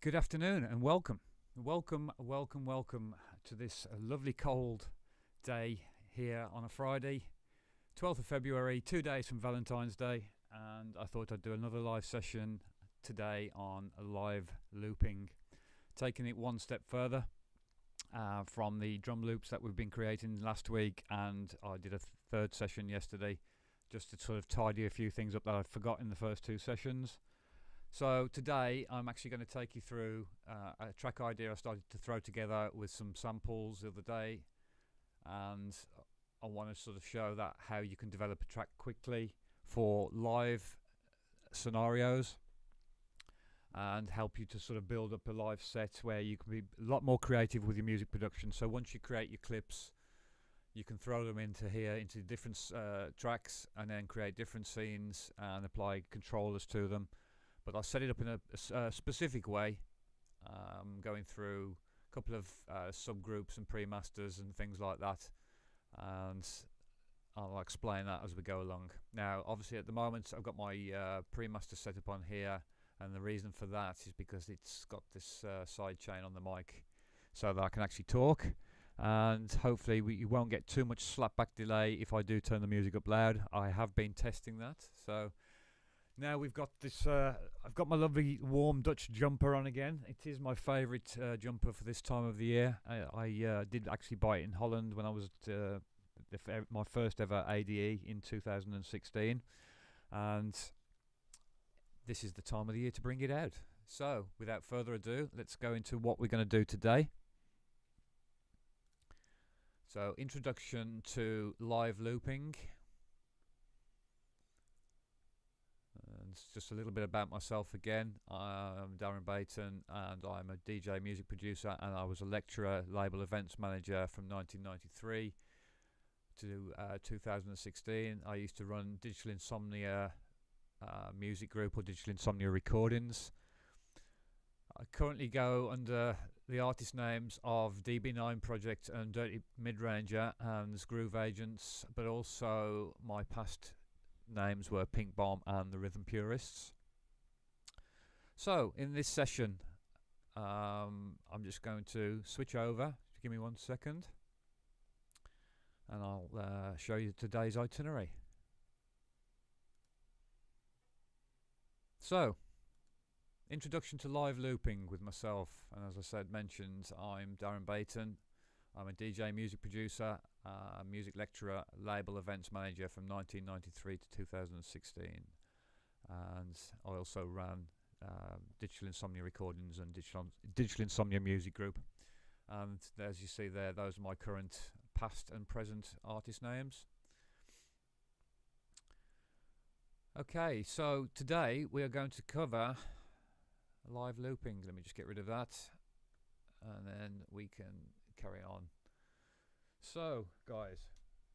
Good afternoon and welcome. Welcome to this lovely cold day here on a Friday, 12th of February, 2 days from Valentine's Day. And I thought I'd do another live session today on live looping, taking it one step further from the drum loops that we've been creating last week. And I did a third session yesterday just to sort of tidy a few things up that I forgot in the first two sessions. So today I'm actually going to take you through a track idea I started to throw together with some samples the other day, and I want to sort of show that how you can develop a track quickly for live scenarios and help you to sort of build up a live set where you can be a lot more creative with your music production. So once you create your clips, you can throw them into here, into different tracks, and then create different scenes and apply controllers to them. But I'll set it up in a specific way, going through a couple of subgroups and pre-masters and things like that, and I'll explain that as we go along. Now, obviously at the moment I've got my pre-master set up on here, and the reason for that is because it's got this side chain on the mic so that I can actually talk, and hopefully you won't get too much slapback delay if I do turn the music up loud. I have been testing that. So now we've got this, I've got my lovely warm Dutch jumper on again. It is my favourite jumper for this time of the year. I did actually buy it in Holland when I was at my first ever ADE in 2016. And this is the time of the year to bring it out. So without further ado, let's go into what we're going to do today. So introduction to live looping. It's just a little bit about myself again. I'm Darren Bayton and I'm a DJ music producer, and I was a lecturer, label events manager from 1993 to 2016. I used to run Digital Insomnia music group, or Digital Insomnia Recordings. I currently go under the artist names of DB9 Project and Dirty Midranger and Groove Agents, but also my past names were Pink Bomb and the Rhythm Purists. So in this session I'm just going to switch over. Give me 1 second and I'll show you today's itinerary. So introduction to live looping with myself, and as I said, mentioned, I'm Darren Bayton. I'm a DJ music producer, music lecturer, label events manager from 1993 to 2016, and I also ran Digital Insomnia Recordings and Digital Insomnia Music Group. And as you see there, those are my current, past and present artist names. Okay, so today we are going to cover live looping. Let me just get rid of that, and then we can carry on. So guys,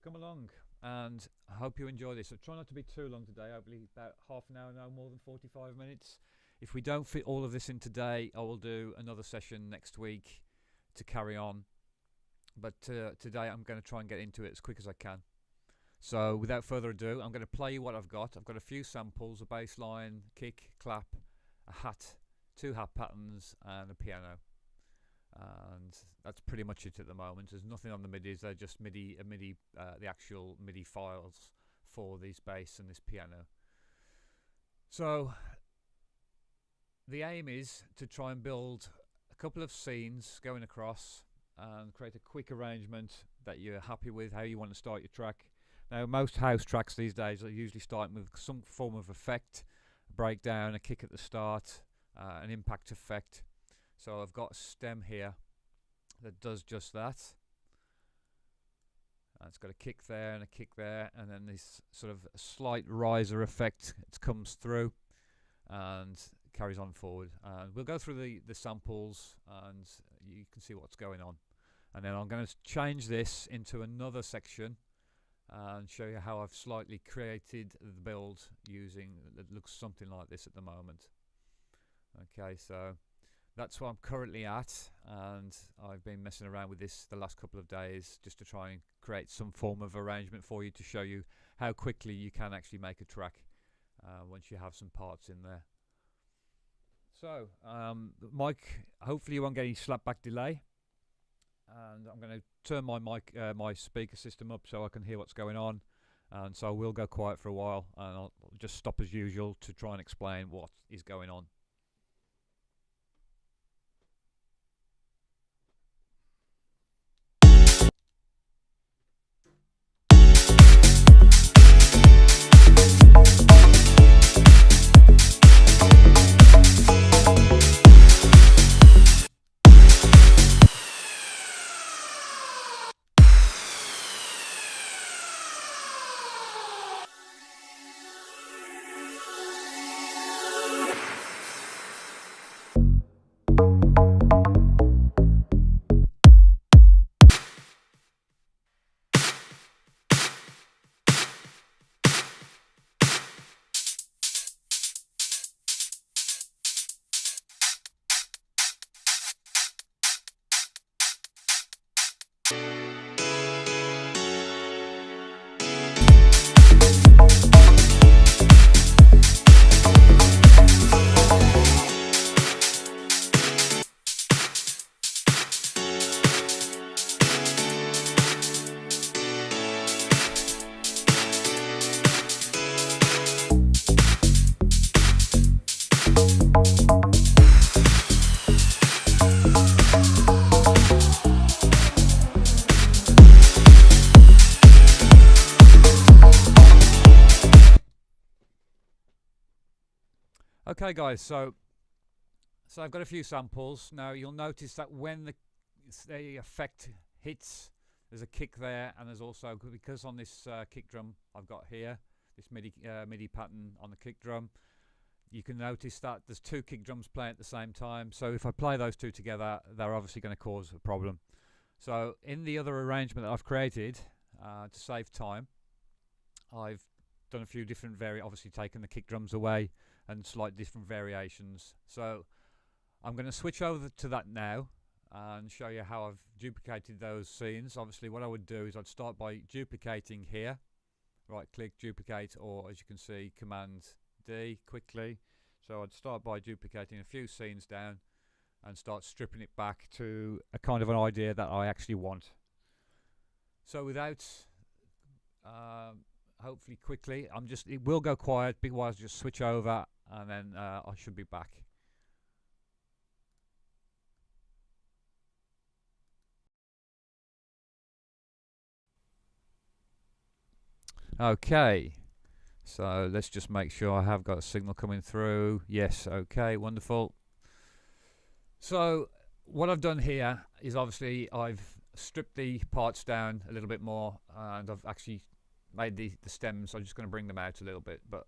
come along, and I hope you enjoy this. So try not to be too long today. I believe about half an hour, no more than 45 minutes. If we don't fit all of this in today, I will do another session next week to carry on, but today I'm going to try and get into it as quick as I can. So without further ado, I'm going to play you what I've got. I've got a few samples: a bass line, kick, clap, a hat, 2 hat patterns and a piano. And that's pretty much it at the moment. There's nothing on the midis. They're just the actual MIDI files for this bass and this piano. So the aim is to try and build a couple of scenes going across and create a quick arrangement that you're happy with, how you want to start your track. Now, most house tracks these days are usually starting with some form of effect, a breakdown, a kick at the start, an impact effect. So I've got a stem here that does just that. It's got a kick there and a kick there, and then this sort of slight riser effect. It comes through and carries on forward. And we'll go through the samples, and you can see what's going on. And then I'm going to change this into another section and show you how I've slightly created the build using, it looks something like this at the moment. Okay, so that's what I'm currently at, and I've been messing around with this the last couple of days just to try and create some form of arrangement for you, to show you how quickly you can actually make a track once you have some parts in there. So, mic, hopefully you won't get any slapback delay. And I'm going to turn my mic, my speaker system up so I can hear what's going on. And so I will go quiet for a while, and I'll just stop as usual to try and explain what is going on. Okay guys, so I've got a few samples. Now you'll notice that when the effect hits, there's a kick there, and there's also, because on this kick drum I've got here, this MIDI pattern on the kick drum, you can notice that there's two kick drums playing at the same time. So if I play those two together, they're obviously going to cause a problem. So in the other arrangement that I've created, to save time, I've done a few different obviously taken the kick drums away and slight different variations. So I'm going to switch over to that now and show you how I've duplicated those scenes. Obviously what I would do is I'd start by duplicating here, right click, duplicate, or as you can see, Command D quickly. So I'd start by duplicating a few scenes down and start stripping it back to a kind of an idea that I actually want. So without hopefully quickly, it will go quiet, big wires just switch over, and then I should be back. Okay, so let's just make sure I have got a signal coming through. Yes, okay, wonderful. So what I've done here is obviously I've stripped the parts down a little bit more, and I've actually made the stems, I'm just going to bring them out a little bit, but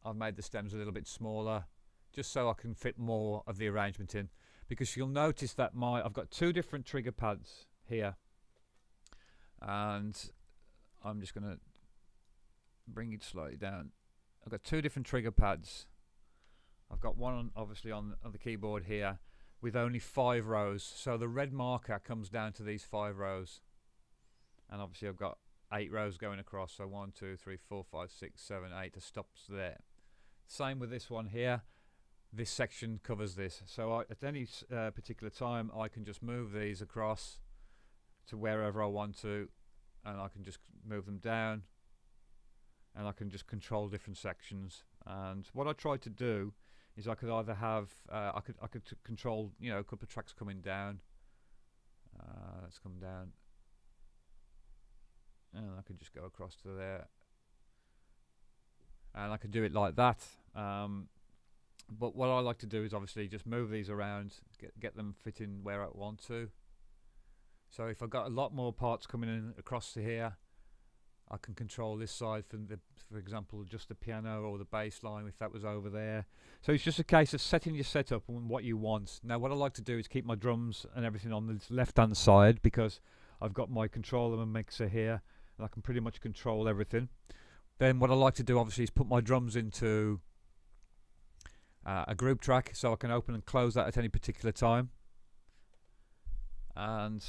I've made the stems a little bit smaller just so I can fit more of the arrangement in, because you'll notice that I've got two different trigger pads here, and I'm just going to bring it slightly down. I've got two different trigger pads. I've got one obviously on the keyboard here with only 5 rows, so the red marker comes down to these 5 rows, and obviously I've got 8 rows going across, so 1, 2, 3, 4, 5, 6, 7, 8, it stops there. Same with this one here, this section covers this, so at any particular time I can just move these across to wherever I want to, and I can just move them down, and I can just control different sections. And what I try to do is I could either have I could control, you know, a couple of tracks coming down. Let's come down, and I could just go across to there, and I could do it like that. But what I like to do is obviously just move these around, get them fitting where I want to. So if I've got a lot more parts coming in across to here, I can control this side for example, just the piano or the bass line if that was over there. So it's just a case of setting your setup and what you want. Now what I like to do is keep my drums and everything on the left hand side, because I've got my controller and mixer here, and I can pretty much control everything. Then what I like to do obviously is put my drums into a group track, so I can open and close that at any particular time. And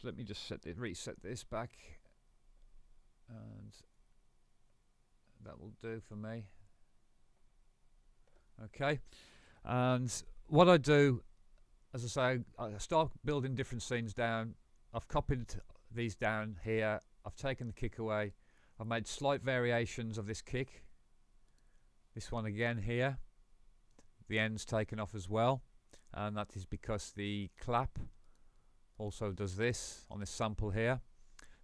let me just reset this back, and that will do for me. Okay, And what I do, as I say, I start building different scenes down. I've copied these down here. I've taken the kick away. I've made slight variations of this kick. This one again here. The end's taken off as well. And that is because the clap also does this on this sample here.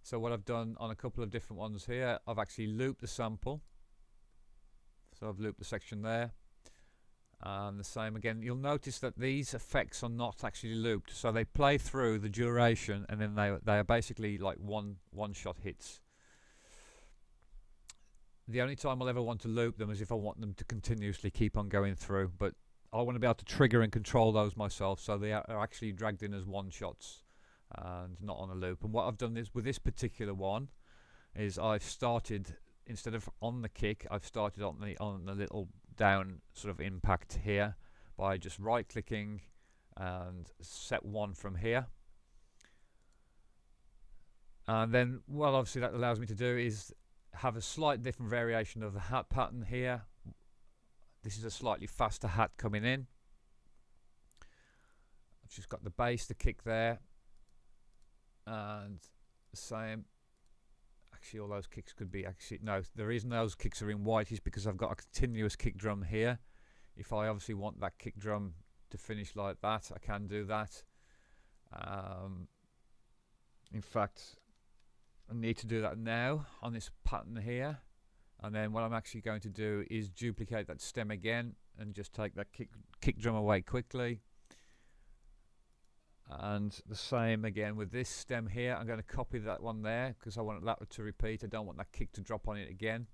So what I've done on a couple of different ones here, I've actually looped the sample. So I've looped the section there. And the same again. You'll notice that these effects are not actually looped, so they play through the duration, and then they are basically like one shot hits. The only time I'll ever want to loop them is if I want them to continuously keep on going through, but I want to be able to trigger and control those myself, so they are actually dragged in as one shots and not on a loop. And what I've done is with this particular one is I've started, instead of on the kick, I've started on the little down sort of impact here by just right clicking and set one from here. And then what obviously that allows me to do is have a slight different variation of the hat pattern here. This is a slightly faster hat coming in. I've just got the bass, the kick there, and the same. Actually, all those kicks could be no, the reason those kicks are in white is because I've got a continuous kick drum here. If I obviously want that kick drum to finish like that, I can do that. In fact, I need to do that now on this pattern here. And then what I'm actually going to do is duplicate that stem again and just take that kick drum away quickly. And the same again with this stem here. I'm going to copy that one there because I want that to repeat. I don't want that kick to drop on it again.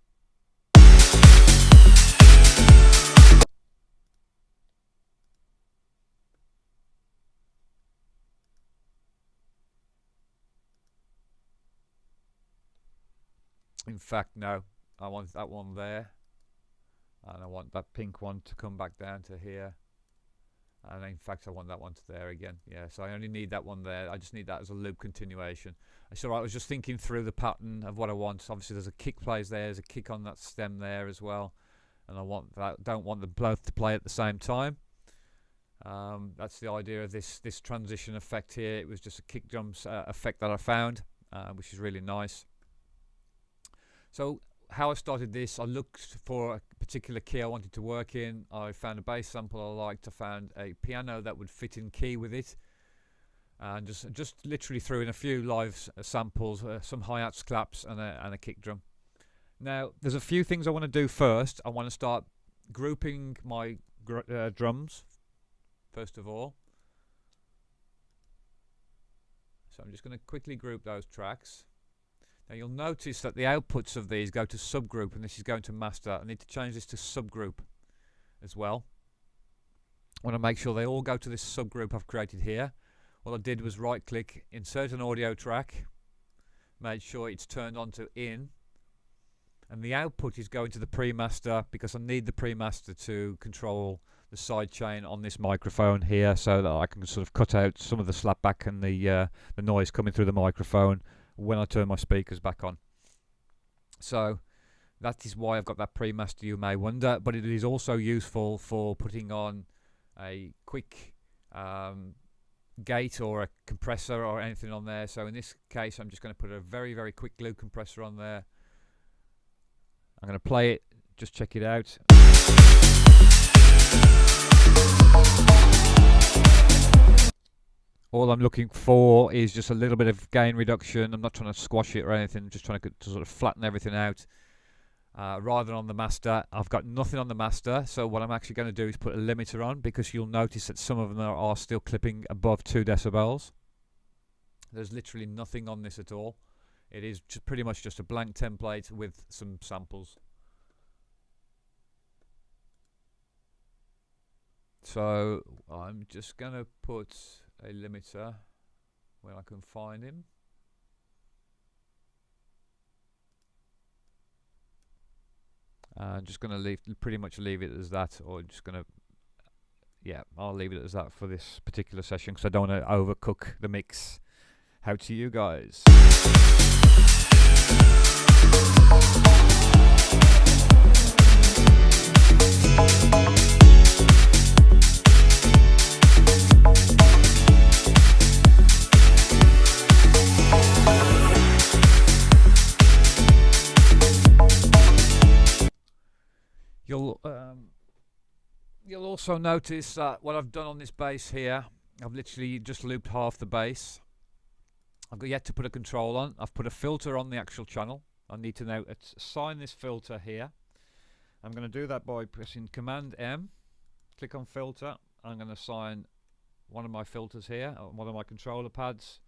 In fact, no, I want that one there, and I want that pink one to come back down to here. And in fact I want that one to there again. Yeah, so I only need that one there. I just need that as a loop continuation. So I was just thinking through the pattern of what I want. Obviously there's a kick plays there, there's a kick on that stem there as well, and I want that, don't want them both to play at the same time. That's the idea of this transition effect here. It was just a kick drum effect that I found, which is really nice. So how I started this, I looked for a particular key I wanted to work in. I found a bass sample I liked. I found a piano that would fit in key with it, and just literally threw in a few live samples, some hi-hats, claps, and a kick drum. Now there's a few things I want to do first. I want to start grouping my drums first of all. So I'm just going to quickly group those tracks. Now you'll notice that the outputs of these go to subgroup, and this is going to master. I need to change this to subgroup as well. I want to make sure they all go to this subgroup I've created here. What I did was right click, insert an audio track, made sure it's turned on to in, and the output is going to the pre-master because I need the pre-master to control the side chain on this microphone here, so that I can sort of cut out some of the slapback and the noise coming through the microphone when I turn my speakers back on. So that is why I've got that pre-master, you may wonder, but it is also useful for putting on a quick gate or a compressor or anything on there. So in this case I'm just going to put a very quick glue compressor on there. I'm going to play it, just check it out. All I'm looking for is just a little bit of gain reduction. I'm not trying to squash it or anything, I'm just trying to sort of flatten everything out. Rather than on the master, I've got nothing on the master, so what I'm actually going to do is put a limiter on, because you'll notice that some of them are still clipping above 2 decibels. There's literally nothing on this at all. It is just pretty much just a blank template with some samples. So I'm just going to put a limiter when I can find him. I'm just going to pretty much leave it as that, or just going to, yeah, I'll leave it as that for this particular session because I don't want to overcook the mix. Out to you guys. also notice that what I've done on this bass here, I've literally just looped half the bass. I've got yet to put a control on. I've put a filter on the actual channel. I need to now assign this filter here. I'm going to do that by pressing Command M, click on filter. I'm going to assign one of my filters here, one of my controller pads,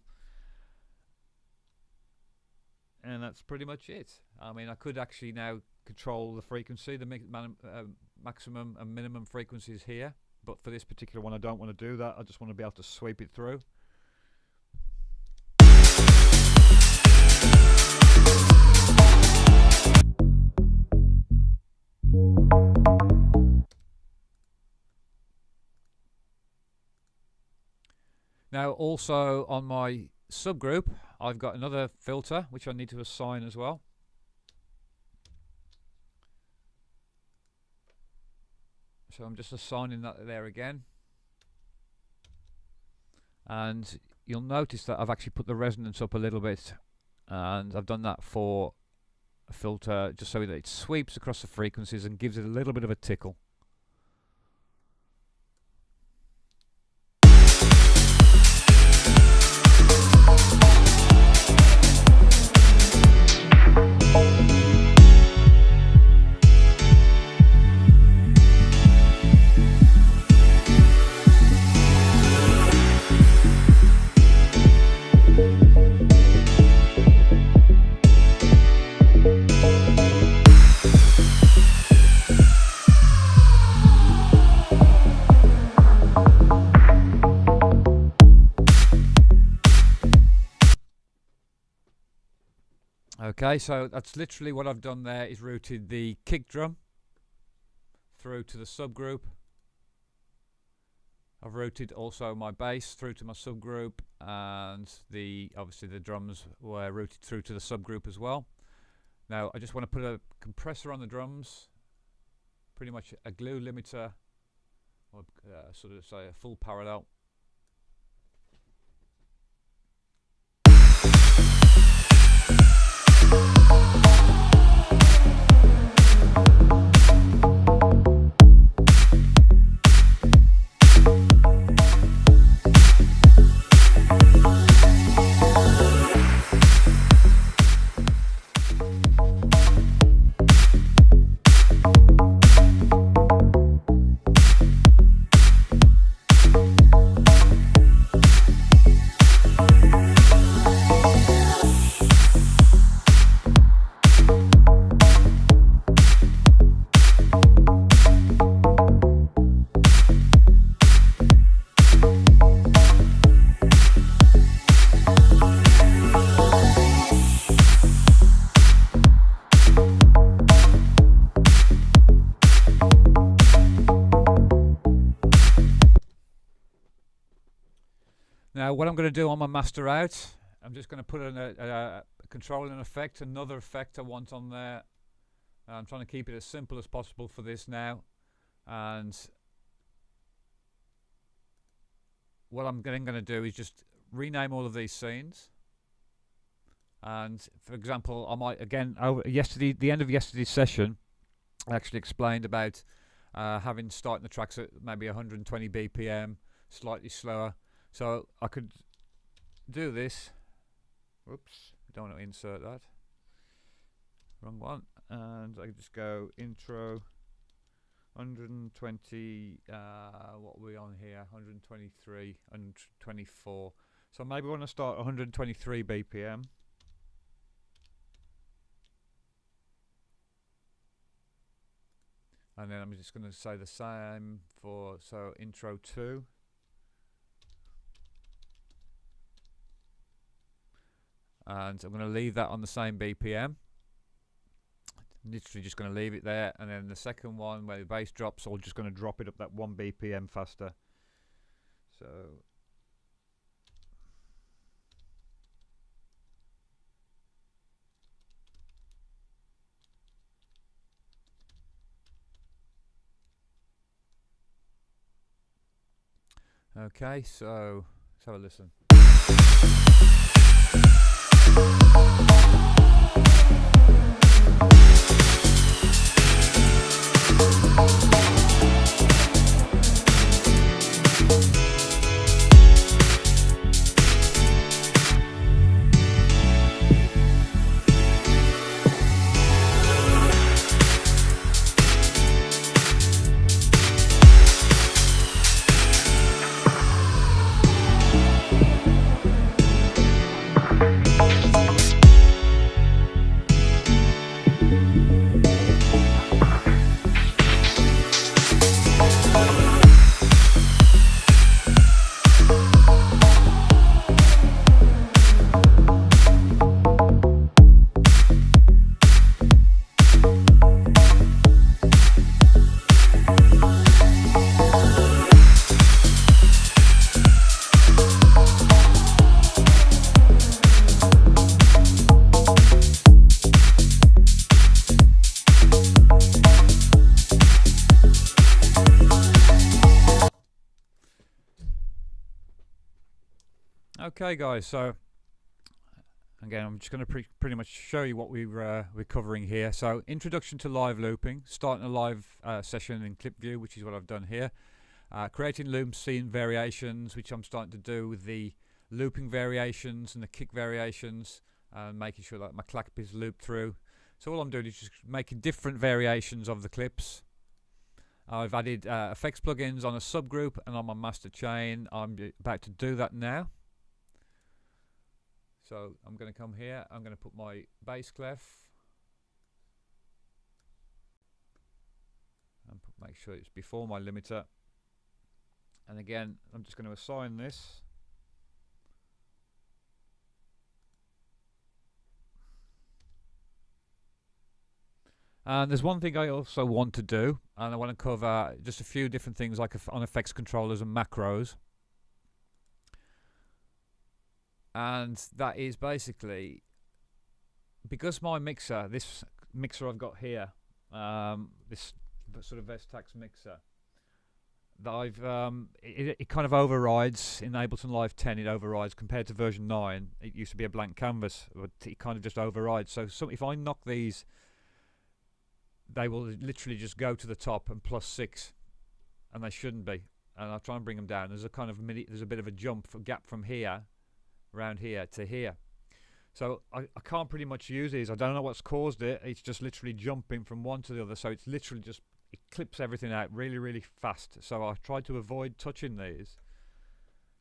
and that's pretty much it. I mean, I could actually now control the frequency, the maximum and minimum frequencies here, but for this particular one I don't want to do that. I just want to be able to sweep it through. Now also on my subgroup I've got another filter which I need to assign as well. So I'm just assigning that there again, and you'll notice that I've actually put the resonance up a little bit, and I've done that for a filter just so that it sweeps across the frequencies and gives it a little bit of a tickle. Okay, so that's literally what I've done there, is routed the kick drum through to the subgroup. I've routed also my bass through to my subgroup, and obviously the drums were routed through to the subgroup as well. Now I just want to put a compressor on the drums, pretty much a glue limiter, or sort of say a full parallel. Now what I'm going to do on my master out, I'm just going to put a controlling effect, another effect I want on there. I'm trying to keep it as simple as possible for this now, and what I'm then going to do is just rename all of these scenes. And for example, I might again, the end of yesterday's session, I actually explained about starting the tracks at maybe 120 BPM, slightly slower. So I could do this. Whoops, don't want to insert that. Wrong one. And I just go intro 120. What are we on here? 123, 124. So maybe I want to start 123 BPM. And then I'm just going to say the same for intro 2. And I'm going to leave that on the same BPM. Literally just going to leave it there, and then the second one where the bass drops, I'm just going to drop it up that 1 BPM faster. So okay, so let's have a listen. Okay guys, so again I'm just going to pretty much show you what we're covering here. So introduction to live looping, starting a live session in clip view, which is what I've done here. Creating loop scene variations, which I'm starting to do with the looping variations and the kick variations, making sure that my clap is looped through. So all I'm doing is just making different variations of the clips. I've added effects plugins on a subgroup and on my master chain. I'm about to do that now. So I'm going to come here, I'm going to put my bass clef and make sure it's before my limiter. And again, I'm just going to assign this. And there's one thing I also want to do, and I want to cover just a few different things like on effects controllers and macros. And that is basically, because my mixer, this mixer I've got here, this sort of Vestax mixer, that I've it kind of overrides in Ableton Live 10. It overrides compared to version 9. It used to be a blank canvas, but it kind of just overrides. So if I knock these, they will literally just go to the top and +6, and they shouldn't be. And I'll try and bring them down. There's a kind of there's a bit of a gap from here, around here to here. So I can't pretty much use these. I don't know what's caused it. It's just literally jumping from one to the other. So it's literally just, it clips everything out really, really fast. So I tried to avoid touching these.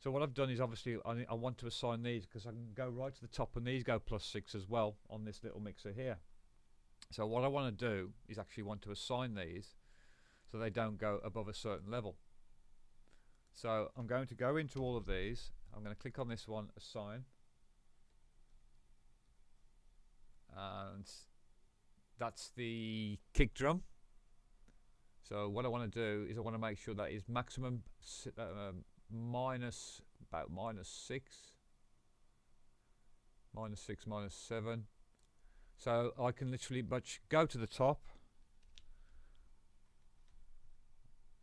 So what I've done is, obviously I want to assign these because I can go right to the top and these go +6 as well on this little mixer here. So what I want to do is actually want to assign these so they don't go above a certain level. So I'm going to go into all of these. I'm going to click on this one, assign, and that's the kick drum. So what I want to do is I want to make sure that is maximum minus about -6, -6, -7. So I can literally go to the top,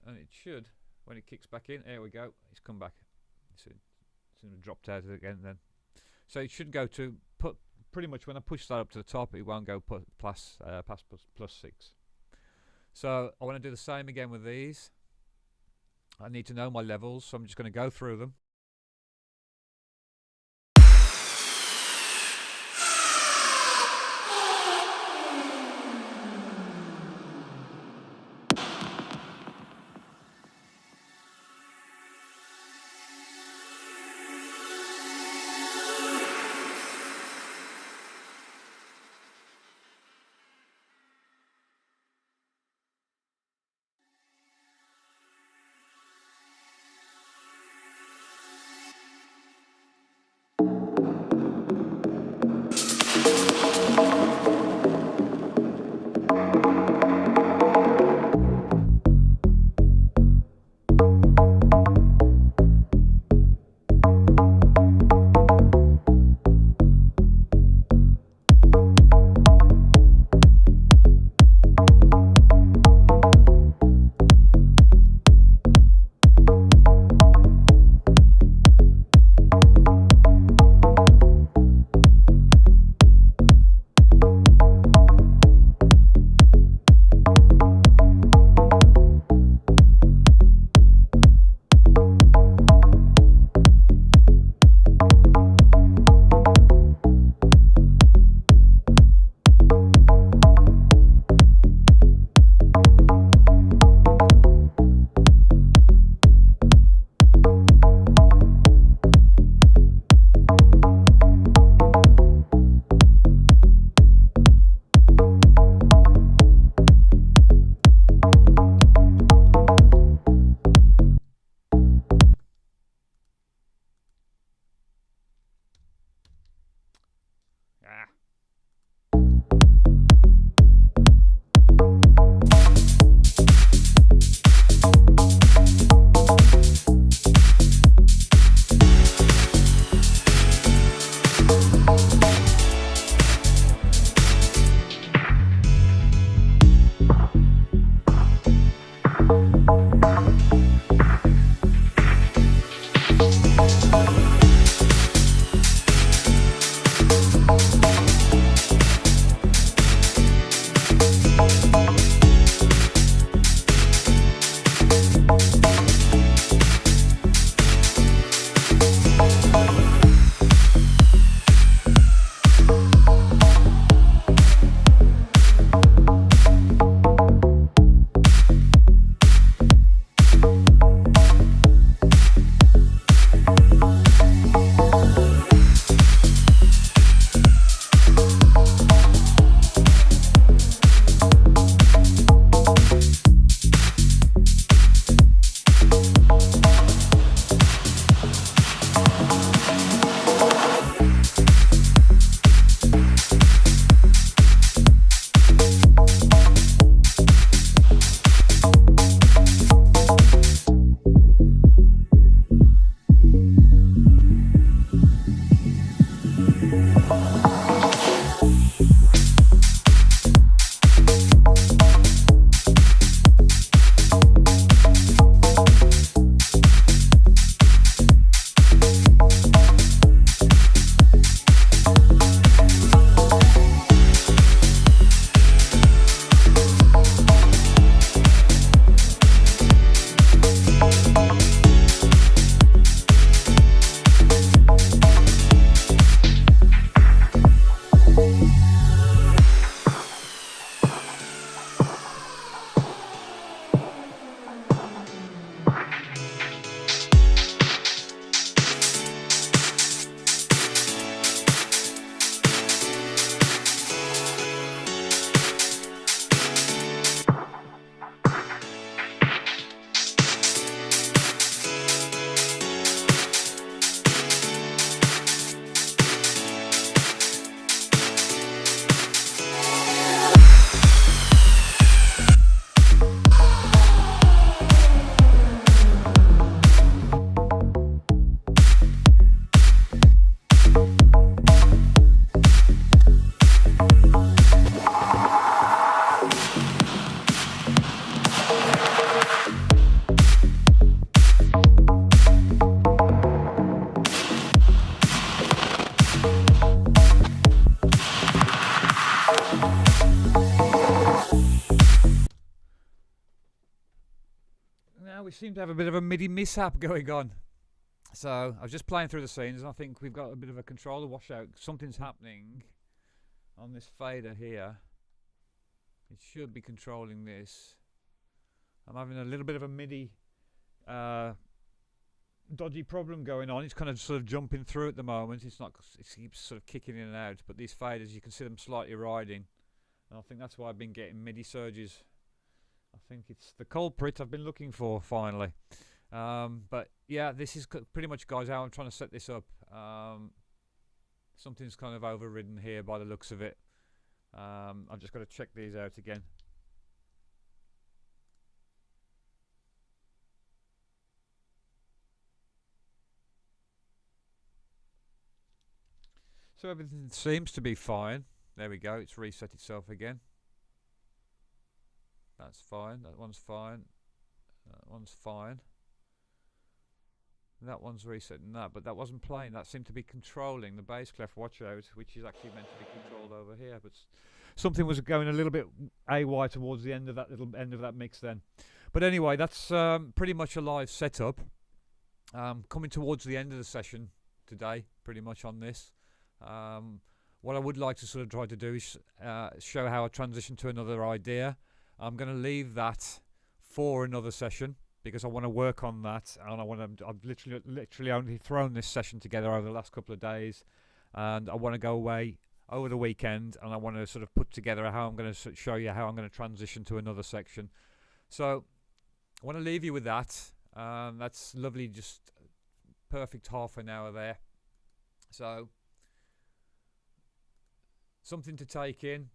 and it should, when it kicks back in, there we go, it's come back. It's dropped out again then. So it should go to pretty much, when I push that up to the top, it won't go past +6. So I want to do the same again with these. I need to know my levels, so I'm just going to go through them. seem to have a bit of a MIDI mishap going on. So I was just playing through the scenes, and I think we've got a bit of a controller washout. Something's happening on this fader here. It should be controlling this. I'm having a little bit of a MIDI dodgy problem going on. It's kind of sort of jumping through at the moment. It keeps sort of kicking in and out. But these faders, you can see them slightly riding, and I think that's why I've been getting MIDI surges. I think it's the culprit I've been looking for finally. But yeah, this is pretty much, guys, how I'm trying to set this up. Something's kind of overridden here by the looks of it. I've just got to check these out again. So everything seems to be fine. There we go, it's reset itself again. That's fine, that one's fine. That one's fine. That one's resetting that, but that wasn't playing. That seemed to be controlling the bass clef watchout, which is actually meant to be controlled over here. But something was going a little bit AY towards the end of that little end of that mix then. But anyway, that's pretty much a live setup. Coming towards the end of the session today, pretty much on this. What I would like to sort of try to do is show how I transition to another idea. I'm going to leave that for another session, because I want to work on that, and I've literally only thrown this session together over the last couple of days, and I want to go away over the weekend, and I want to sort of put together how I'm going to show you how I'm going to transition to another section. So I want to leave you with that. That's lovely, just perfect half an hour there. So something to take in.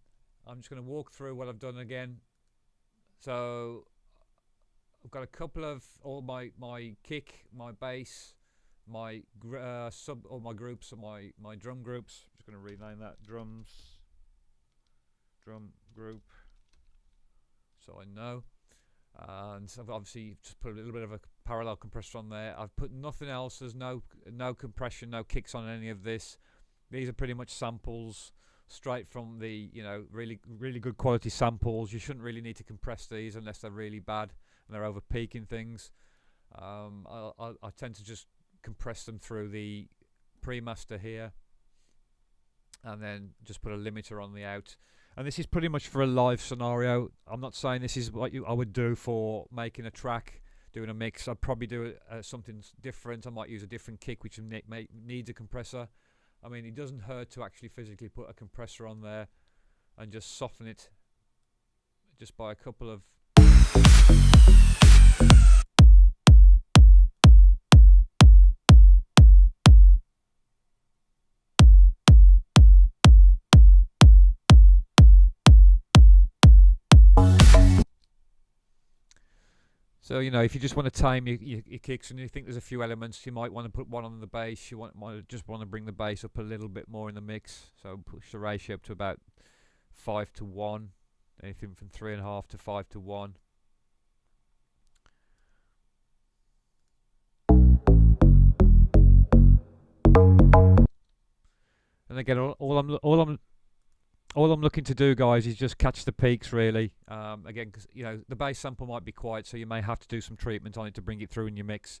I'm just going to walk through what I've done again. So I've got a couple of all my kick, my bass, my all my groups, and my drum groups. I'm just going to rename that drum group, so I know. And I've obviously just put a little bit of a parallel compressor on there. I've put nothing else. There's no compression, no kicks on any of this. These are pretty much samples straight from the really good quality samples. You shouldn't really need to compress these unless they're really bad and they're over peaking things. I tend to just compress them through the pre-master here, and then just put a limiter on the out. And this is pretty much for a live scenario. I'm not saying this is what I would do for making a track, doing a mix. I'd probably do something different. I might use a different kick which needs a compressor. I mean, it doesn't hurt to actually physically put a compressor on there and just soften it just by a couple of So, if you just want to tame your kicks and you think there's a few elements, you might want to put one on the bass. You just want to bring the bass up a little bit more in the mix. So push the ratio up to about 5:1, anything from 3.5 to 5:1. And again, all I'm looking to do, guys, is just catch the peaks, really. Again, because the bass sample might be quiet, so you may have to do some treatment on it to bring it through in your mix.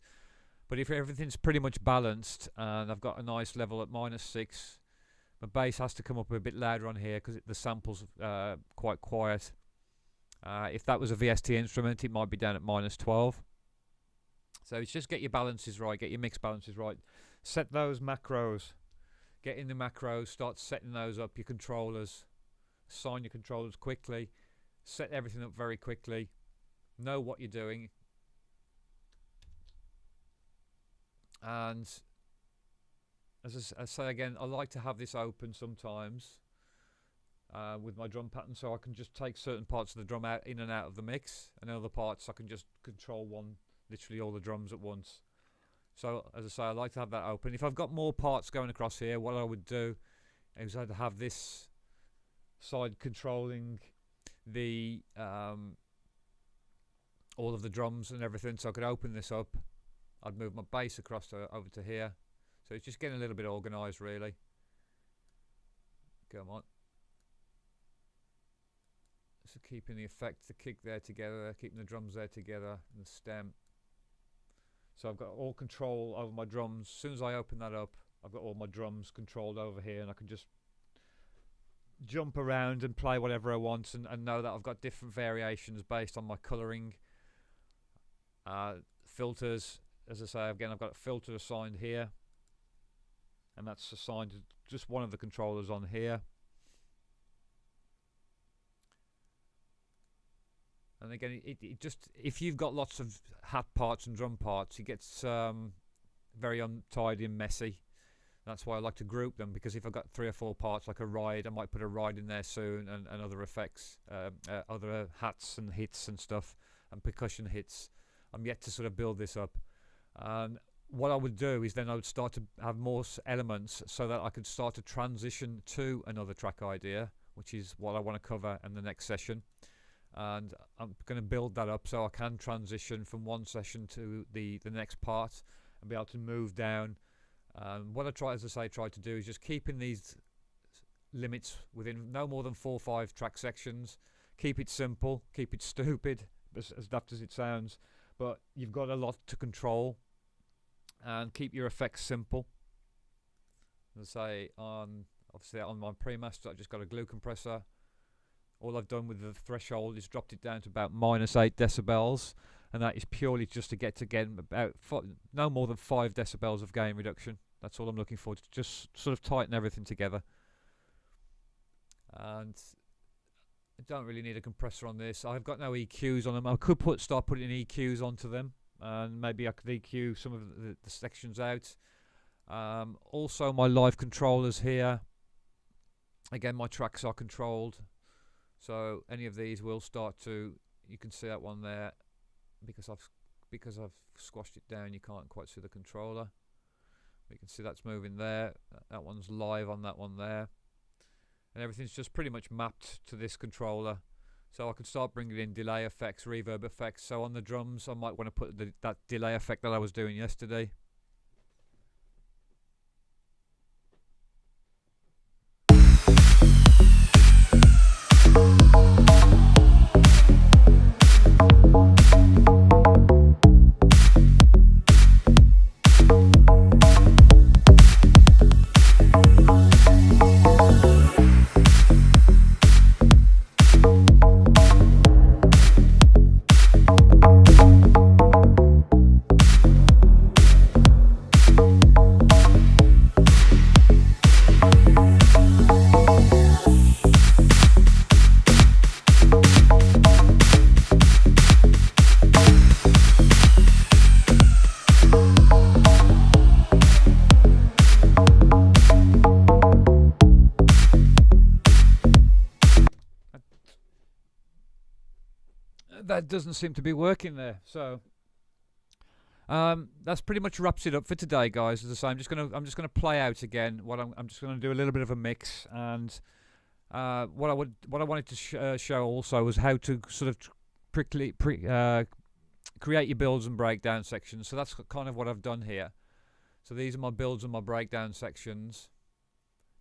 But if everything's pretty much balanced and I've got a nice level at -6, my bass has to come up a bit louder on here because the sample's quite quiet. If that was a VST instrument, it might be down at -12. So it's just get your balances right, get your mix balances right. Set those macros. Get in the macros, start setting those up, your controllers, assign your controllers quickly, set everything up very quickly, know what you're doing. And as I say again, I like to have this open sometimes with my drum pattern, so I can just take certain parts of the drum out in and out of the mix, and other parts I can just control literally all the drums at once. So, as I say, I like to have that open. If I've got more parts going across here, what I would do is I'd have this side controlling the all of the drums and everything. So I could open this up. I'd move my bass across over to here. So it's just getting a little bit organised, really. Come on. So keeping the effect, the kick there together, keeping the drums there together, and the stem. So I've got all control over my drums. As soon as I open that up, I've got all my drums controlled over here, and I can just jump around and play whatever I want, and know that I've got different variations based on my colouring, filters. As I say, again, I've got a filter assigned here, and that's assigned to just one of the controllers on here. And again, it just, if you've got lots of hat parts and drum parts, it gets very untidy and messy. That's why I like to group them, because if I've got 3 or 4 parts, like a ride, I might put a ride in there soon, and other effects, other hats and hits and stuff, and percussion hits. I'm yet to sort of build this up. And what I would do is then I would start to have more elements, so that I could start to transition to another track idea, which is what I want to cover in the next session. And I'm going to build that up so I can transition from one session to the next part and be able to move down. What I try to do is just keeping these limits within no more than 4 or 5 track sections. Keep it simple, keep it stupid, as daft as it sounds, but you've got a lot to control, and keep your effects simple. As I say, obviously on my pre-master, I've just got a glue compressor. All I've done with the threshold is dropped it down to about -8 decibels, and that is purely just to get about no more than 5 decibels of gain reduction. That's all I'm looking for, to just sort of tighten everything together. And I don't really need a compressor on this. I've got no EQs on them. I could start putting EQs onto them, and maybe I could EQ some of the sections out. Also, my live controllers here. Again, my tracks are controlled, so any of these will start to. You can see that one there, because I've squashed it down. You can't quite see the controller. You can see that's moving there. That one's live on that one there. And everything's just pretty much mapped to this controller, so I can start bringing in delay effects, reverb effects. So on the drums, I might want to put that delay effect that I was doing yesterday. That doesn't seem to be working there, so that's pretty much wraps it up for today, guys. As I say, I'm just gonna play out again. I'm just gonna do a little bit of a mix, and what I wanted to show also was how to sort of create your builds and breakdown sections. So that's kind of what I've done here. So these are my builds and my breakdown sections.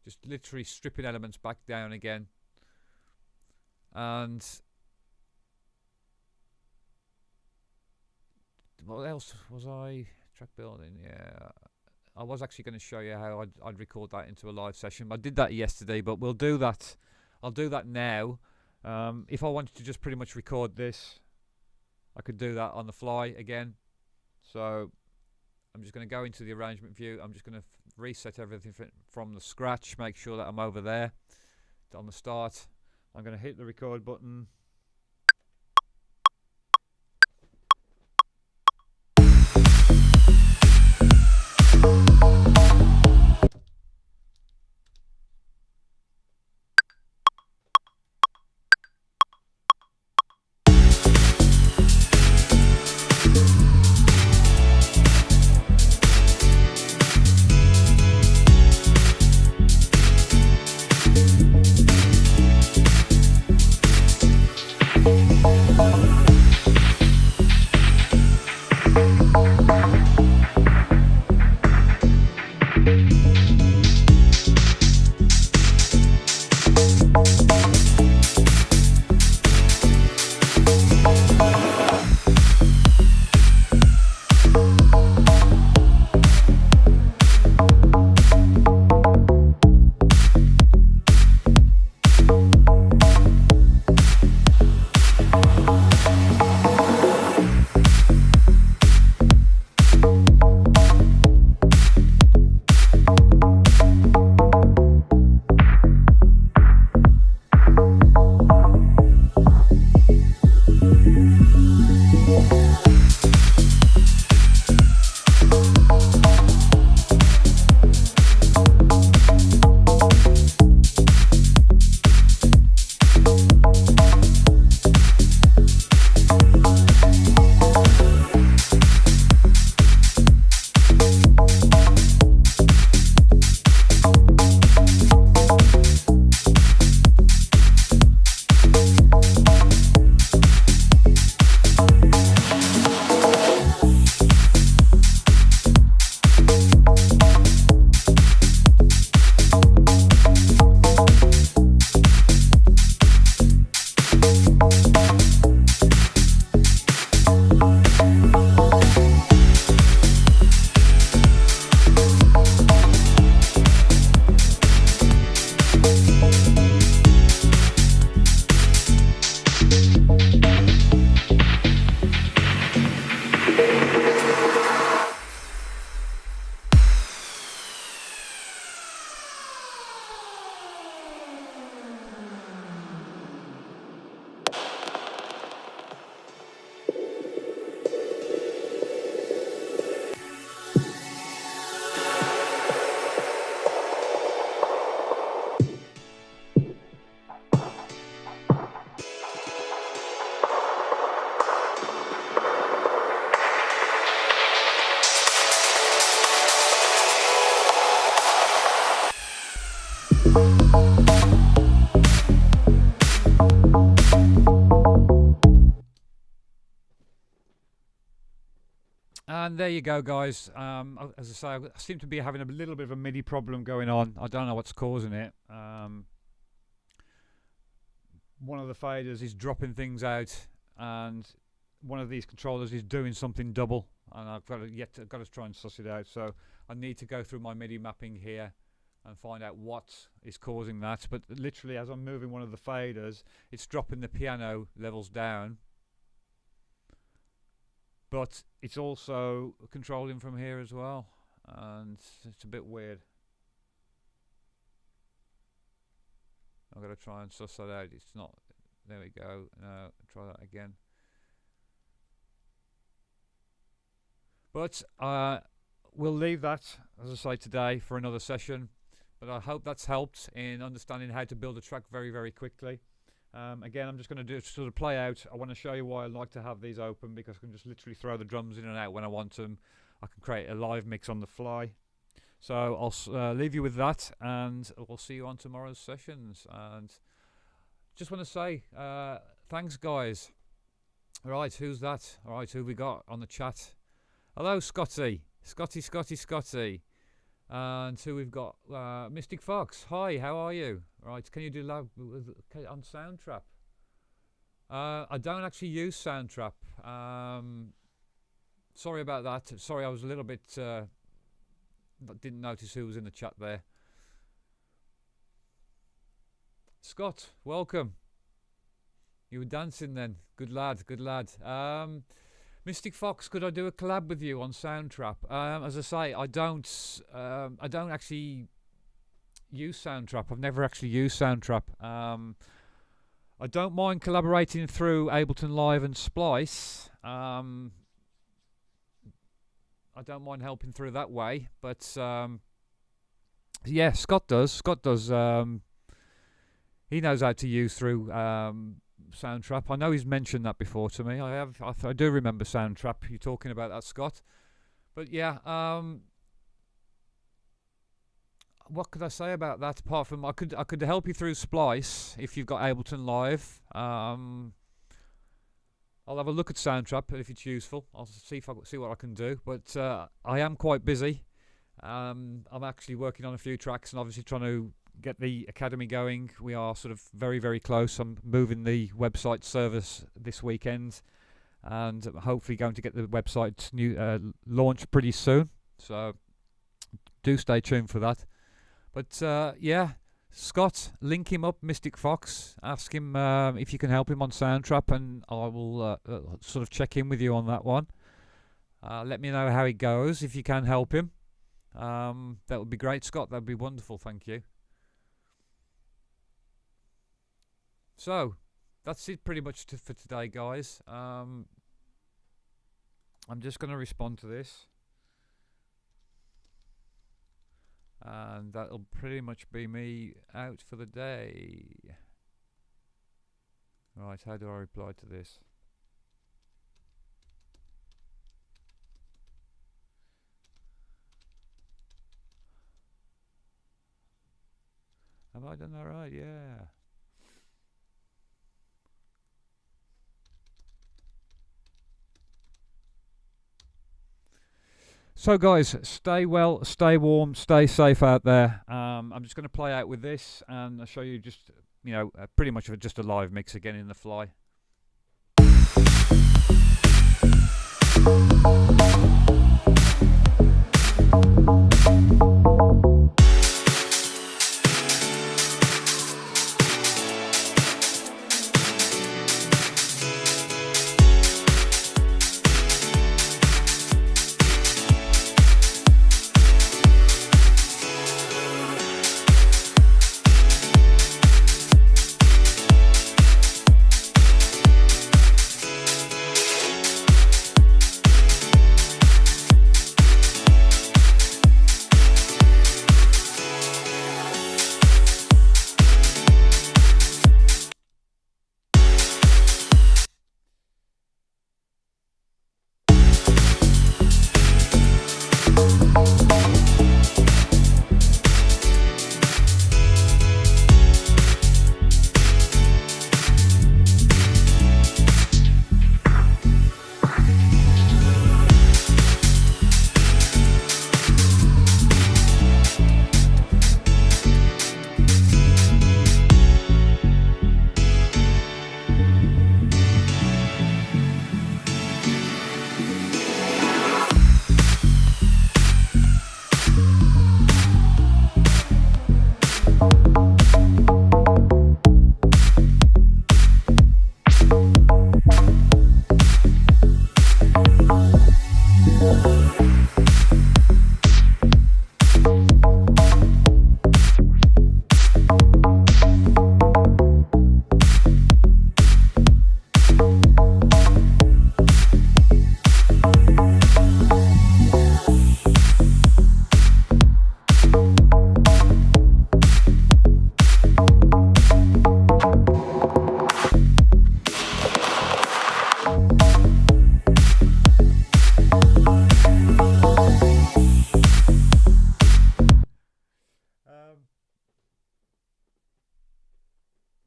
Just literally stripping elements back down again, and what else was I? Track building, yeah. I was actually going to show you how I'd record that into a live session. I did that yesterday, but we'll do that. I'll do that now. If I wanted to just pretty much record this, I could do that on the fly again. So I'm just going to go into the arrangement view. I'm just going to reset everything from the scratch, make sure that I'm over there on the start. I'm going to hit the record button. And there you go, guys. As I say, I seem to be having a little bit of a MIDI problem going on. I don't know what's causing it. One of the faders is dropping things out, and one of these controllers is doing something double, and I've got to try and suss it out. So I need to go through my MIDI mapping here and find out what is causing that. But literally, as I'm moving one of the faders, it's dropping the piano levels down. But it's also controlling from here as well, and it's a bit weird. I've got to try and suss that out. It's not. There we go. No, try that again. But we'll leave that, as I say, today for another session. But I hope that's helped in understanding how to build a track very, very quickly. Again, I'm just going to do sort of play out. I want to show you why I like to have these open, because I can just literally throw the drums in and out when I want them. I can create a live mix on the fly. So I'll leave you with that, and we'll see you on tomorrow's sessions. And just want to say thanks, guys. All right, who's that? All right, who we got on the chat? Hello, Scotty. Scotty. And who we've got? Mystic Fox. Hi, how are you? Right, can you do loud on Soundtrap? I don't actually use Soundtrap. Sorry about that. Sorry, I was a little bit. Didn't notice who was in the chat there. Scott, welcome. You were dancing then. Good lad. Good lad. Mystic Fox, could I do a collab with you on Soundtrap? As I say, I don't actually use Soundtrap. I've never actually used Soundtrap. I don't mind collaborating through Ableton Live and Splice. I don't mind helping through that way, but yeah, Scott does. He knows how to use through Soundtrap. I know he's mentioned that before to me. I do remember Soundtrap. You're talking about that, Scott. But yeah, what could I say about that? Apart from I could help you through Splice if you've got Ableton Live. I'll have a look at Soundtrap if it's useful. I'll see what I can do. But I am quite busy. I'm actually working on a few tracks and obviously trying to get the academy going. We are sort of very, very close. I'm moving the website service this weekend, and hopefully going to get the website launched pretty soon. So do stay tuned for that. But yeah, Scott, link him up, Mystic Fox. Ask him if you can help him on Soundtrap, and I will sort of check in with you on that one. Let me know how it goes if you can help him. That would be great, Scott. That would be wonderful. Thank you. So that's it pretty much for today, guys. I'm just going to respond to this, and that'll pretty much be me out for the day. Right, how do I reply to this? Have I done that right? Yeah. So guys, stay well, stay warm, stay safe out there. I'm just going to play out with this and I'll show you just, pretty much just a live mix again in the fly.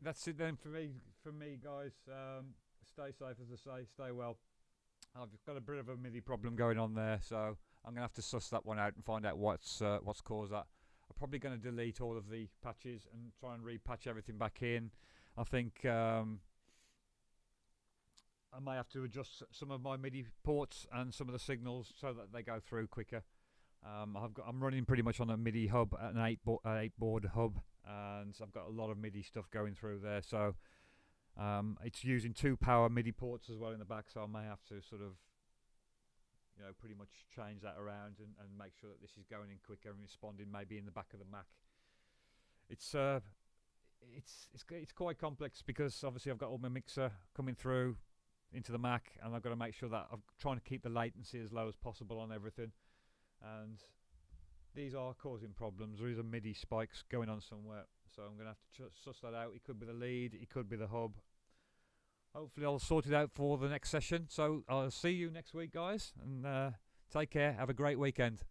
that's it then for me. For me, guys, stay safe, as I say. Stay well. I've got a bit of a MIDI problem going on there, so I'm gonna have to suss that one out and find out what's caused that. I'm probably going to delete all of the patches and try and repatch everything back in. I think I may have to adjust some of my MIDI ports and some of the signals so that they go through quicker. I'm running pretty much on a MIDI hub, an 8 board hub, and I've got a lot of MIDI stuff going through there. So it's using 2 power MIDI ports as well in the back, so I may have to sort of, you know, pretty much change that around and make sure that this is going in quicker and responding maybe in the back of the Mac. It's quite complex because obviously I've got all my mixer coming through into the Mac, and I've got to make sure that I'm trying to keep the latency as low as possible on everything, and these are causing problems. There is a MIDI spikes going on somewhere, so I'm going to have to suss that out. It could be the lead, it could be the hub. Hopefully I'll sort it out for the next session. So I'll see you next week, guys, and take care. Have a great weekend.